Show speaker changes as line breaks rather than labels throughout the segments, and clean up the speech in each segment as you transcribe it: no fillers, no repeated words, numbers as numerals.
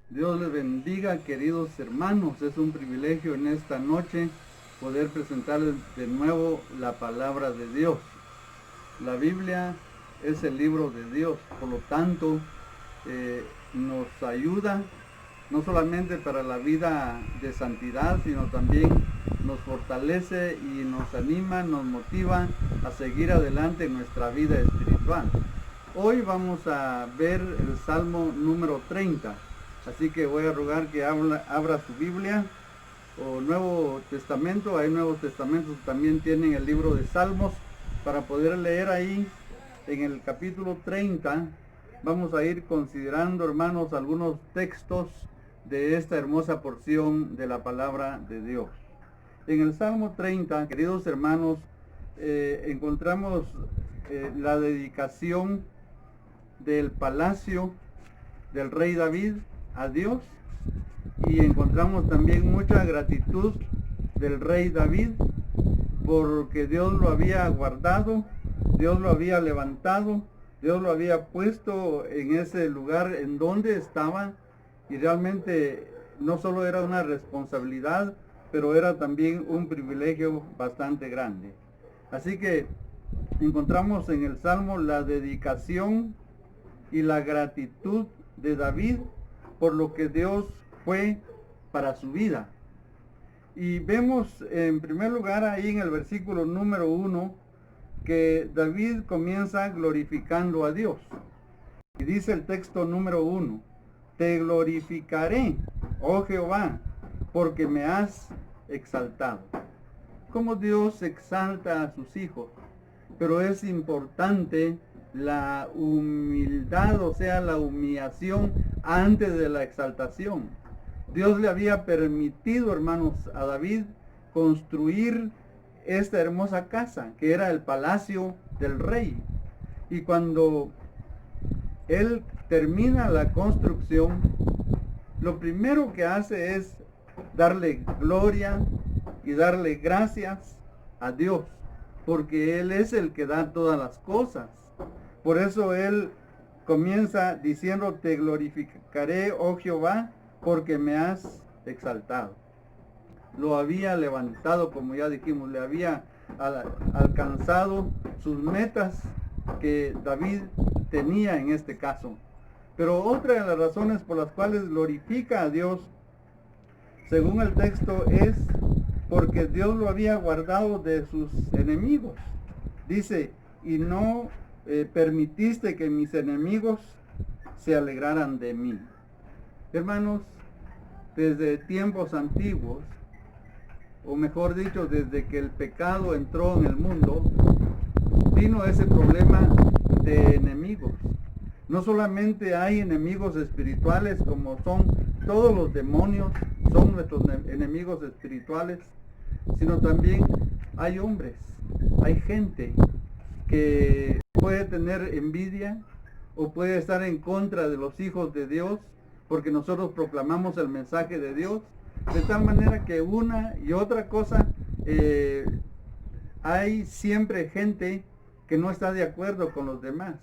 Dios les bendiga, queridos hermanos. Es un privilegio en esta noche poder presentarles de nuevo la palabra de Dios. La Biblia es el libro de Dios, por lo tanto nos ayuda no solamente para la vida de santidad, sino también nos fortalece y nos anima, nos motiva a seguir adelante en nuestra vida espiritual. Hoy vamos a ver el Salmo número 30, así que voy a rogar que abra su Biblia o Nuevo Testamento. Hay Nuevos Testamentos que también tienen el libro de Salmos para poder leer ahí en el capítulo 30. Vamos a ir considerando, hermanos, algunos textos de esta hermosa porción de la palabra de Dios. En el Salmo 30, queridos hermanos, encontramos la dedicación del palacio del rey David a Dios, y encontramos también mucha gratitud del rey David porque Dios lo había guardado, Dios lo había levantado, Dios lo había puesto en ese lugar en donde estaba, y realmente no solo era una responsabilidad, pero era también un privilegio bastante grande. Así que encontramos en el Salmo la dedicación y la gratitud de David por lo que Dios fue para su vida. Y vemos en primer lugar ahí en el versículo número 1 que David comienza glorificando a Dios. Y dice el texto número 1: te glorificaré, oh Jehová, porque me has exaltado. Como Dios exalta a sus hijos, pero es importante la humildad, o sea, la humillación antes de la exaltación. Dios le había permitido, hermanos, a David construir esta hermosa casa, que era el palacio del rey. Y cuando él termina la construcción, lo primero que hace es darle gloria y darle gracias a Dios, porque Él es el que da todas las cosas. Por eso Él comienza diciendo: te glorificaré, oh Jehová, porque me has exaltado. Lo había levantado, como ya dijimos, le había alcanzado sus metas que David tenía en este caso. Pero otra de las razones por las cuales glorifica a Dios, según el texto, es porque Dios lo había guardado de sus enemigos. Dice: y no permitiste que mis enemigos se alegraran de mí. Hermanos, desde tiempos antiguos, o mejor dicho, desde que el pecado entró en el mundo, vino ese problema de enemigos. No solamente hay enemigos espirituales, como son todos los demonios, son nuestros enemigos espirituales, sino también hay hombres, hay gente que puede tener envidia o puede estar en contra de los hijos de Dios, porque nosotros proclamamos el mensaje de Dios, de tal manera que una y otra cosa, hay siempre gente que no está de acuerdo con los demás.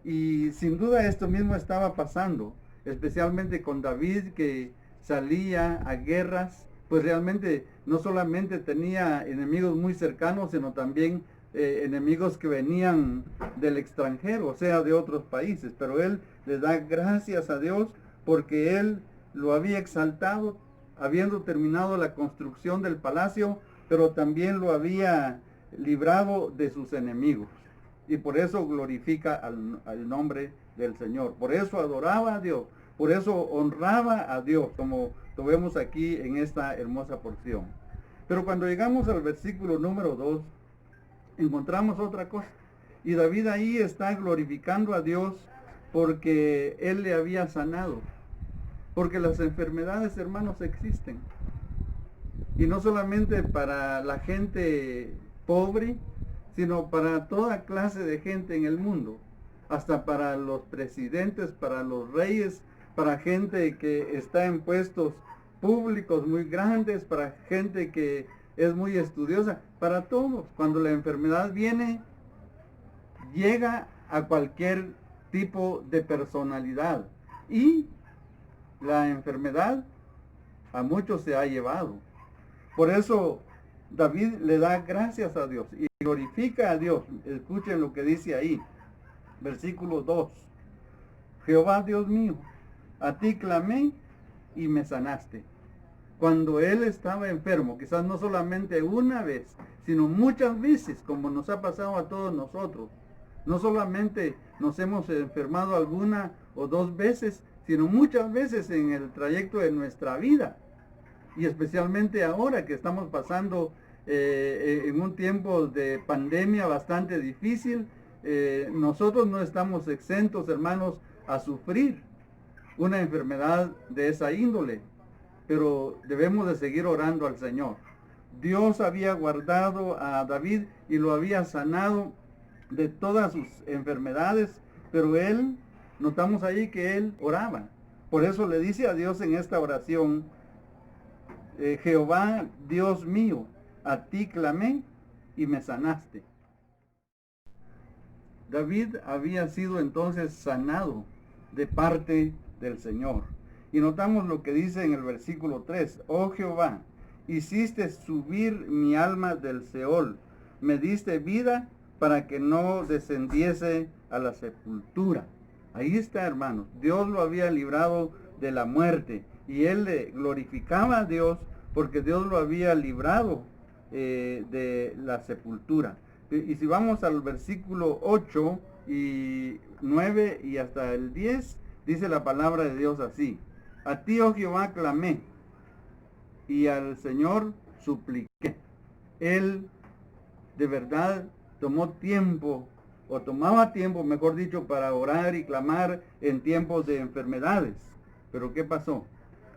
Y sin duda esto mismo estaba pasando, especialmente con David, que salía a guerras, pues realmente no solamente tenía enemigos muy cercanos, sino también enemigos que venían del extranjero, o sea, de otros países. Pero él le da gracias a Dios porque él lo había exaltado, habiendo terminado la construcción del palacio, pero también lo había librado de sus enemigos. Y por eso glorifica al nombre del Señor. Por eso adoraba a Dios. Por eso honraba a Dios, como lo vemos aquí en esta hermosa porción. Pero cuando llegamos al versículo número 2, encontramos otra cosa. Y David ahí está glorificando a Dios porque Él le había sanado. Porque las enfermedades, hermanos, existen. Y no solamente para la gente pobre, sino para toda clase de gente en el mundo. Hasta para los presidentes, para los reyes, para gente que está en puestos públicos muy grandes, para gente que es muy estudiosa, para todos. Cuando la enfermedad viene, llega a cualquier tipo de personalidad. Y La enfermedad a muchos se ha llevado. Por eso David le da gracias a Dios y glorifica a Dios. Escuchen lo que dice ahí, versículo 2. Jehová Dios mío, a ti clamé y me sanaste. Cuando él estaba enfermo, quizás no solamente una vez, sino muchas veces, como nos ha pasado a todos nosotros. No solamente nos hemos enfermado alguna o dos veces, sino muchas veces en el trayecto de nuestra vida. Y especialmente ahora que estamos pasando en un tiempo de pandemia bastante difícil, nosotros no estamos exentos, hermanos, a sufrir una enfermedad de esa índole, pero debemos de seguir orando al Señor. Dios había guardado a David y lo había sanado de todas sus enfermedades, pero él, notamos ahí que él oraba. Por eso le dice a Dios en esta oración, Jehová Dios mío, a ti clamé y me sanaste. David había sido entonces sanado de parte del Señor. Y notamos lo que dice en el versículo 3. Oh Jehová, hiciste subir mi alma del Seol, me diste vida para que no descendiese a la sepultura. Ahí está, hermanos. Dios lo había librado de la muerte y él le glorificaba a Dios porque Dios lo había librado de la sepultura. Y si vamos al versículo 8 y 9 y hasta el 10, dice la palabra de Dios así. A ti, oh Jehová, clamé y al Señor supliqué. Él de verdad tomó tiempo, o tomaba tiempo, mejor dicho, para orar y clamar en tiempos de enfermedades. Pero ¿qué pasó?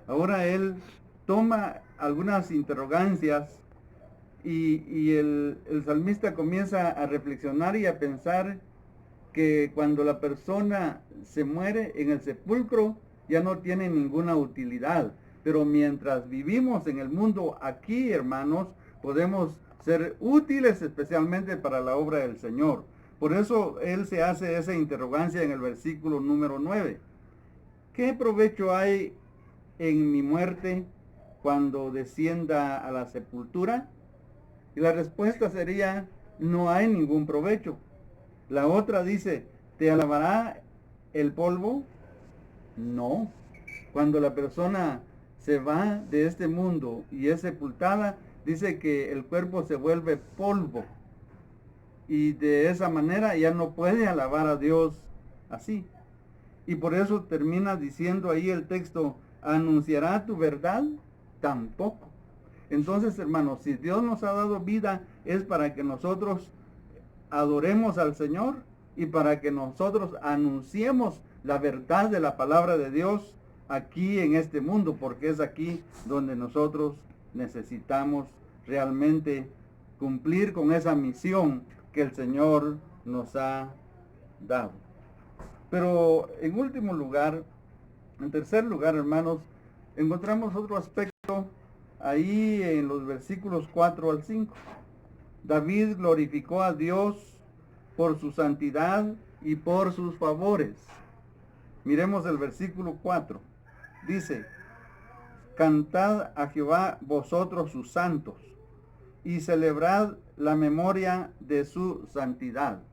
Ahora él toma algunas interrogancias y el salmista comienza a reflexionar y a pensar que cuando la persona se muere en el sepulcro ya no tiene ninguna utilidad. Pero mientras vivimos en el mundo aquí, hermanos, podemos ser útiles especialmente para la obra del Señor. Por eso él se hace esa interrogancia en el versículo número 9. ¿Qué provecho hay en mi muerte cuando descienda a la sepultura? Y la respuesta sería, no hay ningún provecho. La otra dice, ¿te alabará el polvo? No. Cuando la persona se va de este mundo y es sepultada, dice que el cuerpo se vuelve polvo. Y de esa manera ya no puede alabar a Dios así. Y por eso termina diciendo ahí el texto, ¿anunciará tu verdad? Tampoco. Entonces, hermanos, si Dios nos ha dado vida, es para que nosotros adoremos al Señor y para que nosotros anunciemos la verdad de la palabra de Dios aquí en este mundo, porque es aquí donde nosotros necesitamos realmente cumplir con esa misión que el Señor nos ha dado. Pero en último lugar, en tercer lugar, hermanos, encontramos otro aspecto ahí en los versículos 4 al 5. David glorificó a Dios por su santidad y por sus favores. Miremos el versículo 4. Dice, cantad a Jehová vosotros sus santos, y celebrad la memoria de su santidad.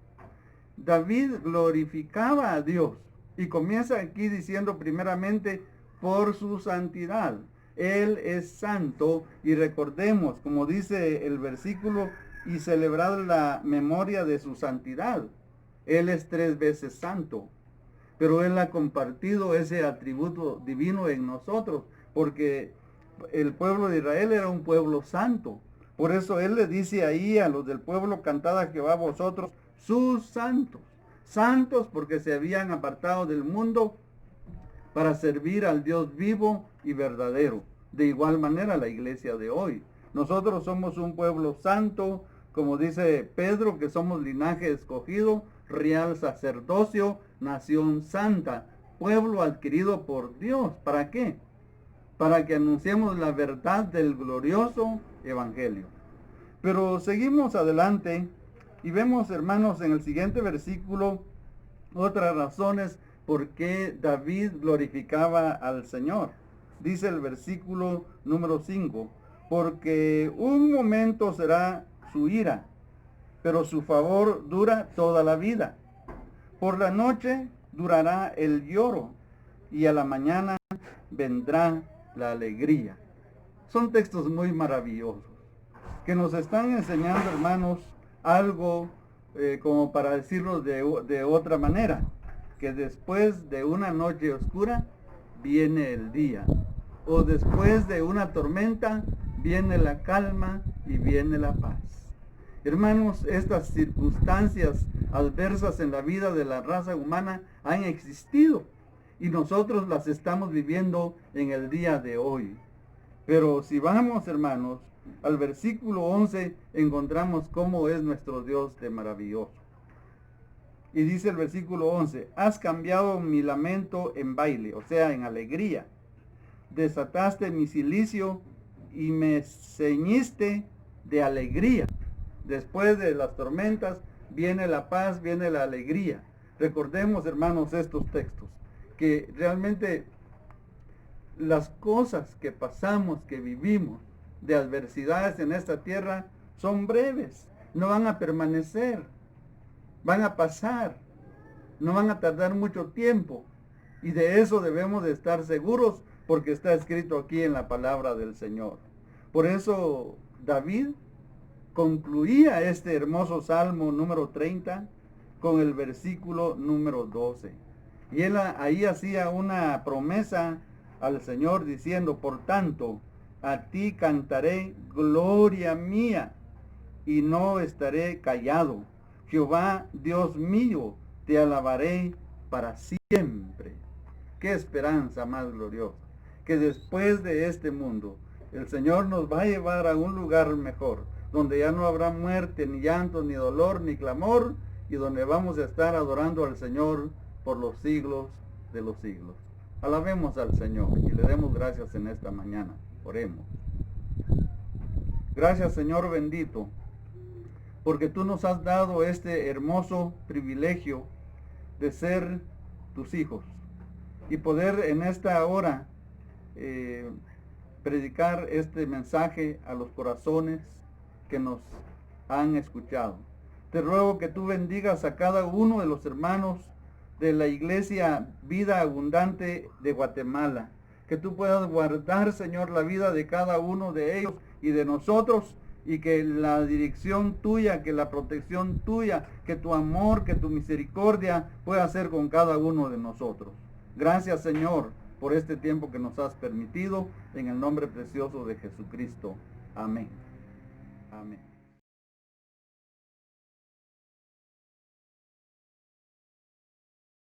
David glorificaba a Dios y comienza aquí diciendo primeramente por su santidad. Él es santo y recordemos, como dice el versículo, y celebrad la memoria de su santidad. Él es 3 veces santo, pero Él ha compartido ese atributo divino en nosotros, porque el pueblo de Israel era un pueblo santo. Por eso Él le dice ahí a los del pueblo, cantad a Jehová vosotros sus santos. Santos porque se habían apartado del mundo para servir al Dios vivo y verdadero. De igual manera la iglesia de hoy. Nosotros somos un pueblo santo, como dice Pedro, que somos linaje escogido, real sacerdocio, nación santa, pueblo adquirido por Dios. ¿Para qué? Para que anunciemos la verdad del glorioso evangelio. Pero seguimos adelante y vemos, hermanos, en el siguiente versículo otras razones por qué David glorificaba al Señor. Dice el versículo número 5, porque un momento será su ira, pero su favor dura toda la vida. Por la noche durará el lloro, y a la mañana vendrá la alegría. Son textos muy maravillosos, que nos están enseñando, hermanos, algo como para decirlo de otra manera, que después de una noche oscura viene el día, o después de una tormenta viene la calma y viene la paz. Hermanos, estas circunstancias adversas en la vida de la raza humana han existido y nosotros las estamos viviendo en el día de hoy. Pero si vamos, hermanos, al versículo 11, encontramos cómo es nuestro Dios de maravilloso. Y dice el versículo 11, has cambiado mi lamento en baile, o sea, en alegría. Desataste mi cilicio y me ceñiste de alegría. Después de las tormentas viene la paz, viene la alegría. Recordemos, hermanos, estos textos, que realmente las cosas que pasamos, que vivimos, de adversidades en esta tierra, son breves, no van a permanecer, van a pasar, no van a tardar mucho tiempo. Y de eso debemos de estar seguros, porque está escrito aquí en la palabra del Señor. Por eso David concluía este hermoso Salmo número 30 con el versículo número 12. Y él ahí hacía una promesa al Señor diciendo, por tanto, a ti cantaré gloria mía y no estaré callado. Jehová, Dios mío, te alabaré para siempre. Qué esperanza más gloriosa, que después de este mundo, el Señor nos va a llevar a un lugar mejor, donde ya no habrá muerte, ni llanto, ni dolor, ni clamor, y donde vamos a estar adorando al Señor por los siglos de los siglos. Alabemos al Señor y le demos gracias en esta mañana. Oremos. Gracias, Señor bendito, porque tú nos has dado este hermoso privilegio de ser tus hijos y poder en esta hora predicar este mensaje a los corazones que nos han escuchado. Te ruego que tú bendigas a cada uno de los hermanos de la Iglesia Vida Abundante de Guatemala. Que tú puedas guardar, Señor, la vida de cada uno de ellos y de nosotros, y que la dirección tuya, que la protección tuya, que tu amor, que tu misericordia pueda ser con cada uno de nosotros. Gracias, Señor, por este tiempo que nos has permitido, en el nombre precioso de Jesucristo. Amén. Amén.